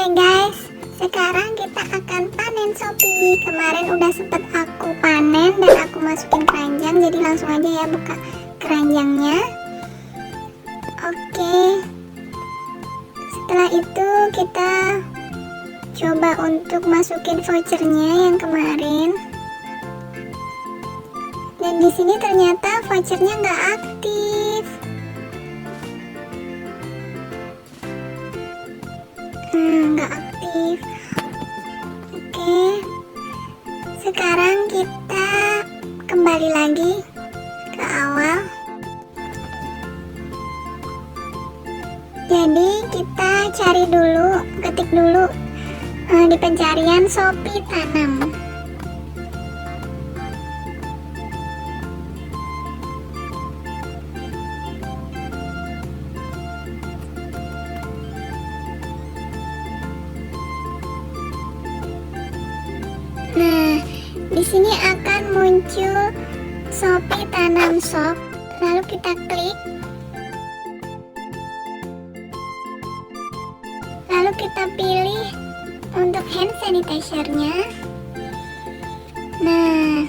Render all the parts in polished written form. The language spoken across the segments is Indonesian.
Oke guys, sekarang kita akan panen Shopee. Kemarin udah sempet aku panen dan aku masukin keranjang, jadi langsung aja ya buka keranjangnya. Oke, setelah itu kita coba untuk masukin vouchernya yang kemarin. Dan di sini ternyata vouchernya nggak aktif. Nggak aktif. Oke, sekarang kita kembali lagi ke awal. Jadi kita cari dulu, ketik dulu di pencarian Shopee tanam. Nah, di sini akan muncul Shopee Tanam Shop. Lalu kita klik. Lalu kita pilih untuk hand sanitizer-nya. Nah,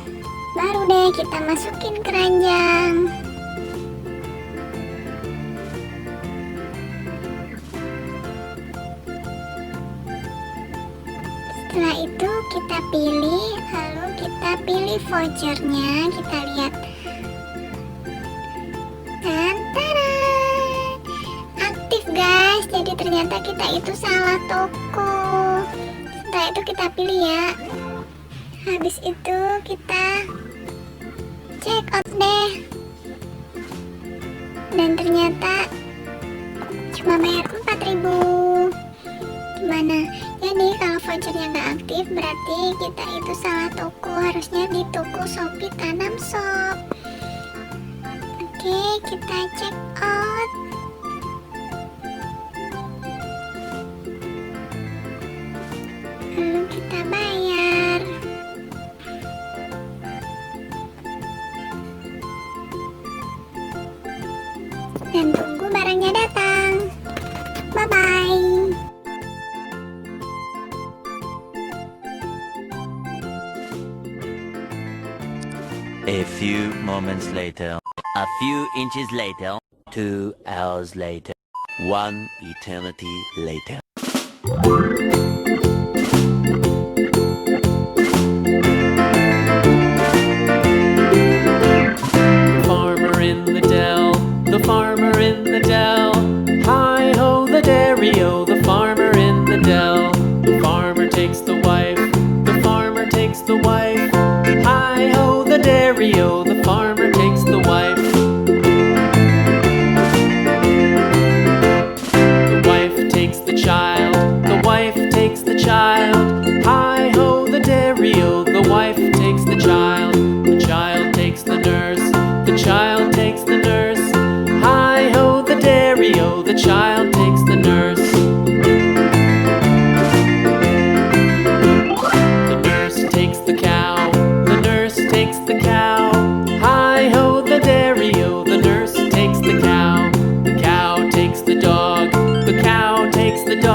baru deh kita masukin keranjang. Setelah itu kita pilih, lalu kita pilih vouchernya, kita lihat. Dan taran, aktif guys. Jadi ternyata kita itu salah toko. Setelah itu kita pilih ya. Habis itu kita check out deh. Dan ternyata cuma bayar 4.000. Gimana? Jadi kalau vouchernya nggak aktif berarti kita itu salah toko, harusnya di toko Shopee Tanam Shop. Oke, kita check out. Lalu kita bayar. Dan tunggu barangnya datang. Bye bye. A few moments later, a few inches later, 2 hours later, 1 eternity later.